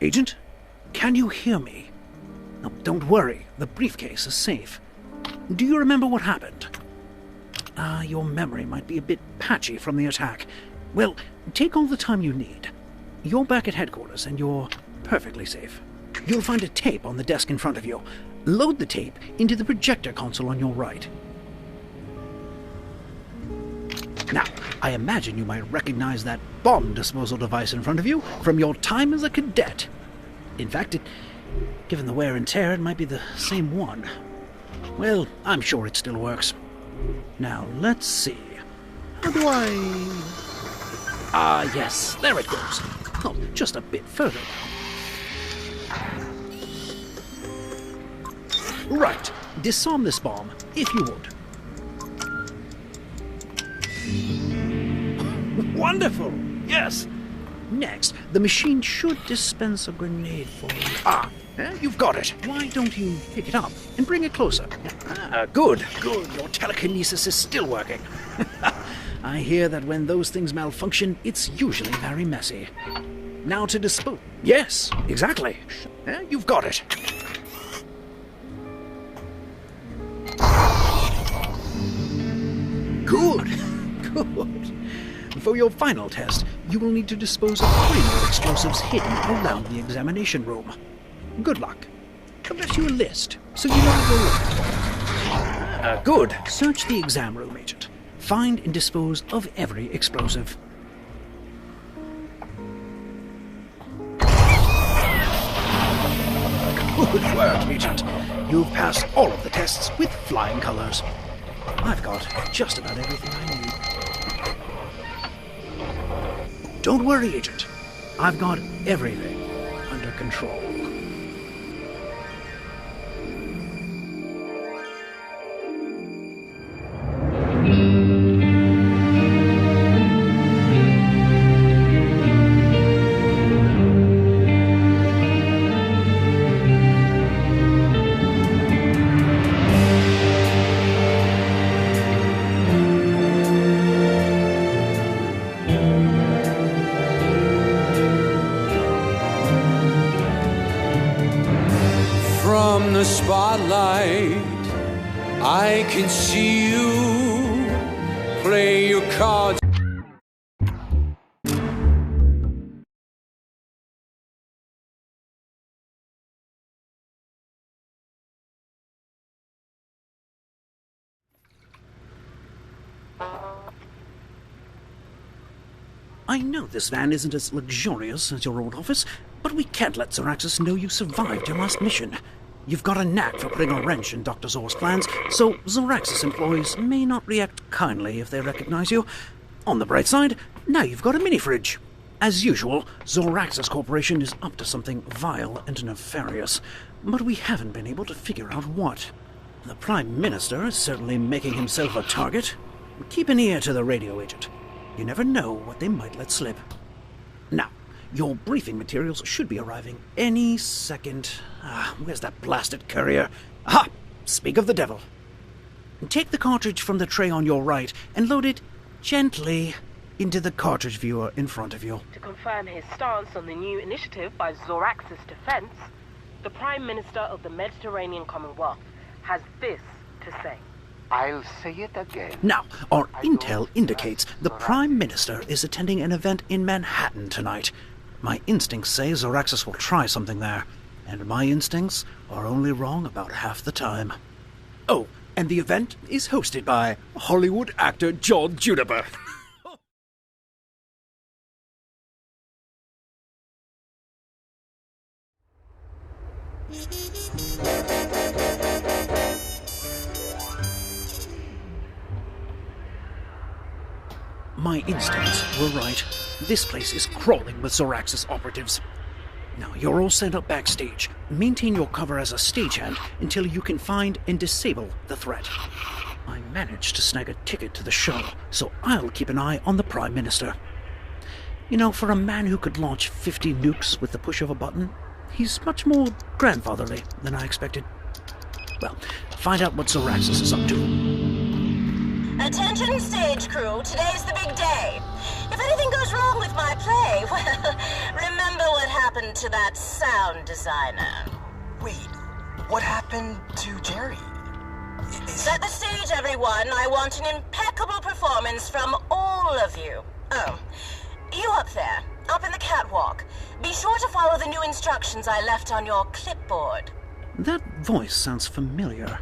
Agent, can you hear me? No, don't worry, the briefcase is safe. Do you remember what happened? Your memory might be a bit patchy from the attack. Well, take all the time you need. You're back at headquarters and you're perfectly safe. You'll find a tape on the desk in front of you. Load the tape into the projector console on your right. Now, I imagine you might recognize that bomb disposal device in front of you from your time as a cadet. In fact, given the wear and tear, it might be the same one. Well, I'm sure it still works. Now, let's see. How do I... yes, there it goes. Oh, just a bit further now. Right, disarm this bomb, if you would. Wonderful! Yes! Next, the machine should dispense a grenade for you. You've got it. Why don't you pick it up and bring it closer? Good. Your telekinesis is still working. I hear that when those things malfunction, it's usually very messy. Now to dispose... Yes, exactly. You've got it. Good. For your final test, you will need to dispose of 3 more explosives hidden around the examination room. Good luck. I've left you a list, so you know what you're looking for. Good. Search the exam room, Agent. Find and dispose of every explosive. Good work, Agent. You've passed all of the tests with flying colors. I've got just about everything I need. Don't worry, Agent. I've got everything under control. From the spotlight, I can see you play your cards. I know this van isn't as luxurious as your old office, but we can't let Zoraxis know you survived your last mission. You've got a knack for putting a wrench in Dr. Zor's plans, so Zoraxis employees may not react kindly if they recognize you. On the bright side, now you've got a mini-fridge. As usual, Zoraxis Corporation is up to something vile and nefarious, but we haven't been able to figure out what. The Prime Minister is certainly making himself a target. Keep an ear to the radio, Agent. You never know what they might let slip. Now, your briefing materials should be arriving any second. Where's that blasted courier? Aha! Speak of the devil. Take the cartridge from the tray on your right and load it gently into the cartridge viewer in front of you. To confirm his stance on the new initiative by Zoraxis Defense, the Prime Minister of the Mediterranean Commonwealth has this to say. I'll say it again. Now, our intel indicates the Prime Minister is attending an event in Manhattan tonight. My instincts say Zoraxis will try something there, and my instincts are only wrong about half the time. Oh, and the event is hosted by Hollywood actor John Juniper. My instincts were right. This place is crawling with Zoraxis operatives. Now, you're all sent up backstage. Maintain your cover as a stagehand until you can find and disable the threat. I managed to snag a ticket to the show, so I'll keep an eye on the Prime Minister. You know, for a man who could launch 50 nukes with the push of a button, he's much more grandfatherly than I expected. Well, find out what Zoraxis is up to. Attention stage crew, today's the big day. If anything goes wrong with my play, well, remember what happened happened to that sound designer? Wait, what happened to Jerry? Set the stage, everyone. I want an impeccable performance from all of you. Oh, you up there, up in the catwalk. Be sure to follow the new instructions I left on your clipboard. That voice sounds familiar.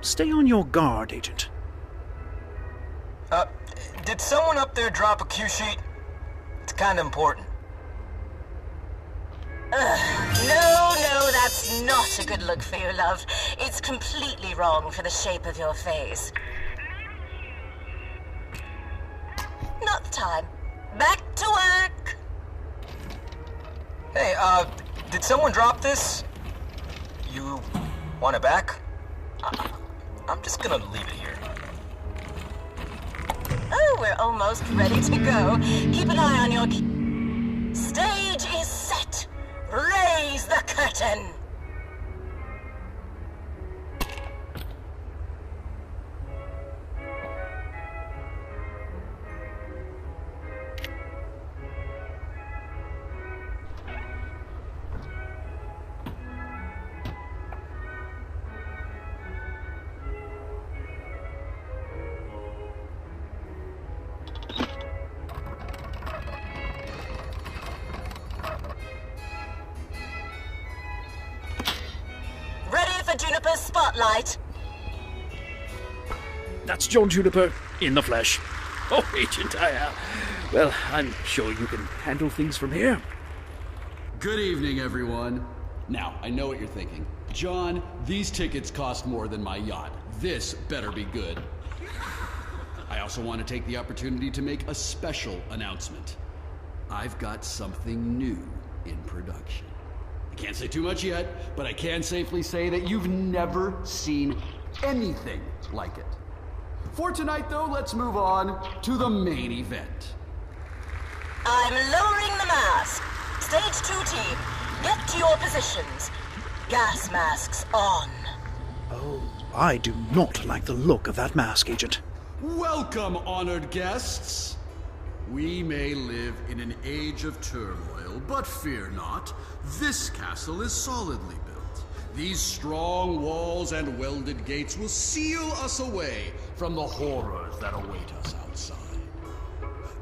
Stay on your guard, Agent. Did someone up there drop a cue sheet? It's kinda important. No, that's not a good look for you, love. It's completely wrong for the shape of your face. Not the time. Back to work! Hey, did someone drop this? You want it back? I'm just gonna leave it here. Oh, we're almost ready to go. Keep an eye on your stage is set. Raise the curtain. Juniper's spotlight. That's John Juniper in the flesh. Oh, Agent, well, I'm sure you can handle things from here. Good evening, everyone. Now, I know what you're thinking. John, these tickets cost more than my yacht. This better be good. I also want to take the opportunity to make a special announcement. I've got something new in production. I can't say too much yet, but I can safely say that you've never seen anything like it. For tonight, though, let's move on to the main event. I'm lowering the mask. Stage 2 team, get to your positions. Gas masks on. Oh, I do not like the look of that mask, Agent. Welcome, honored guests. We may live in an age of turmoil, but fear not. This castle is solidly built. These strong walls and welded gates will seal us away from the horrors that await us outside.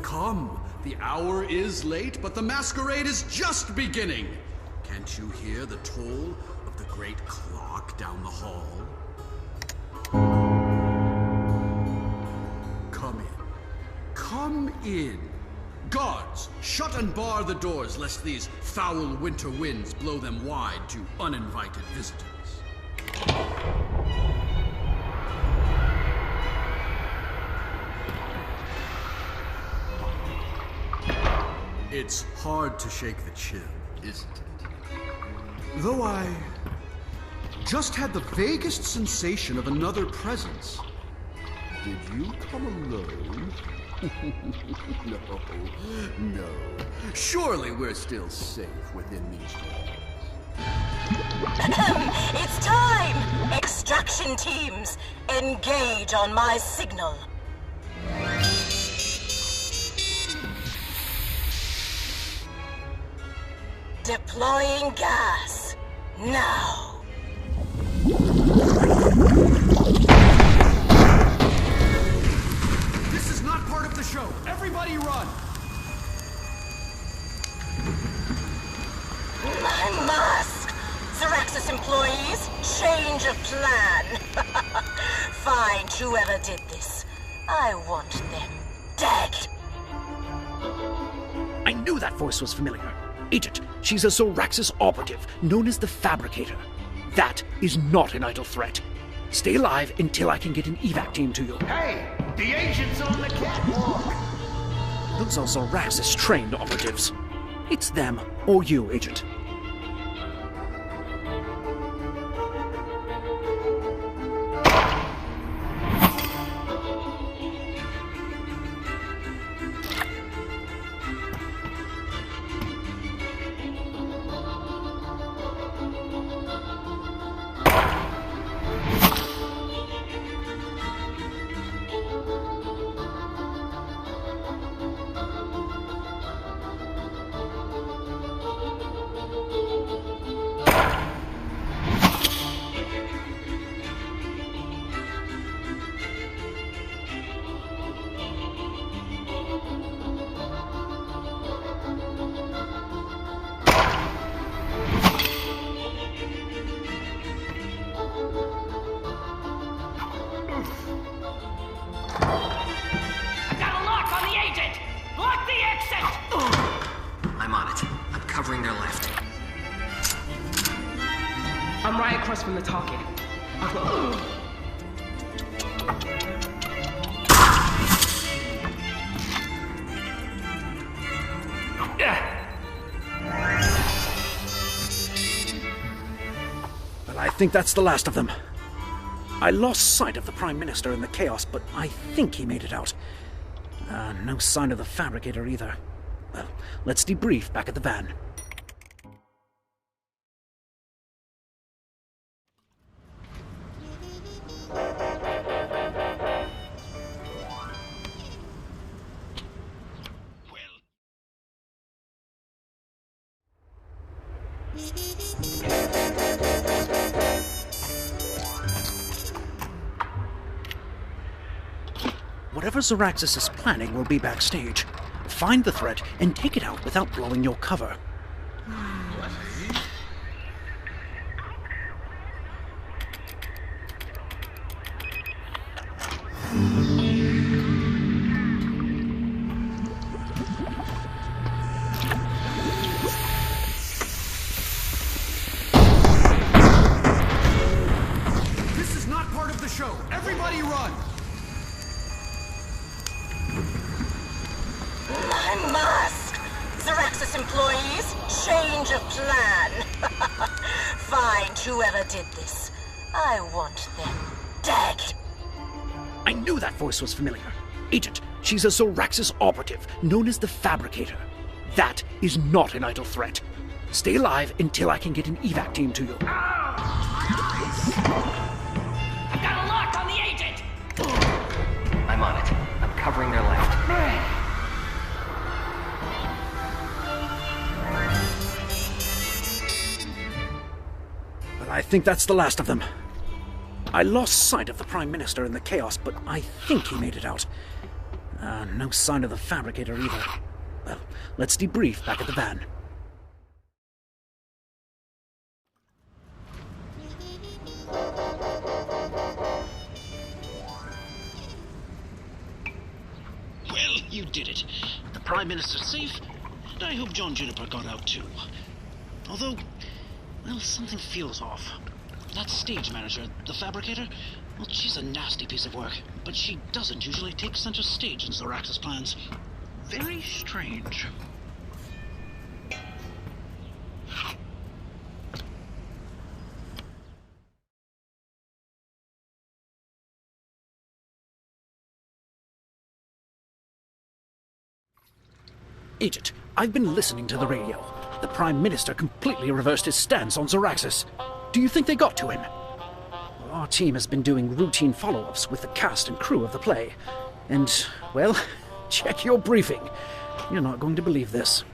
Come, the hour is late, but the masquerade is just beginning. Can't you hear the toll of the great clock down the hall? Come in. Come in. Guards, shut and bar the doors, lest these foul winter winds blow them wide to uninvited visitors. It's hard to shake the chill, isn't it? Though I just had the vaguest sensation of another presence. Did you come alone? No. Surely we're still safe within these walls. It's time! Extraction teams, engage on my signal. Deploying gas. Now. This is not part of the show. Everybody run! My mask! Zeraxis employees, change of plan. Find whoever did this. I want them dead. I knew that voice was familiar. Agent, she's a Zeraxis operative, known as the Fabricator. That is not an idle threat. Stay alive until I can get an evac team to you. Hey, the agent's on the catwalk. Those are Zeraxis-trained operatives. It's them or you, Agent. covering their left. I'm right across from the target. I've got... Well, I think that's the last of them. I lost sight of the Prime Minister in the chaos, but I think he made it out. No sign of the Fabricator either. Well, let's debrief back at the van. Whatever Zoraxis is planning will be backstage. Find the threat and take it out without blowing your cover. This is not part of the show. Everybody run! I must! Zoraxis employees, change of plan. Find whoever did this. I want them dead. I knew that voice was familiar. Agent, she's a Zoraxis operative, known as the Fabricator. That is not an idle threat. Stay alive until I can get an evac team to you. I've got a lock on the agent! I'm on it. I'm covering their left. Well, I think that's the last of them. I lost sight of the Prime Minister in the chaos, but I think he made it out. No sign of the Fabricator either. Well, let's debrief back at the van. Well, you did it. The Prime Minister's safe, and I hope John Juniper got out too. Although, well, something feels off. That stage manager, the Fabricator, well, she's a nasty piece of work, but she doesn't usually take center stage in Zoraxis plans. Very strange. Agent, I've been listening to the radio. The Prime Minister completely reversed his stance on Zoraxis. Do you think they got to him? Our team has been doing routine follow-ups with the cast and crew of the play. And, well, check your briefing. You're not going to believe this.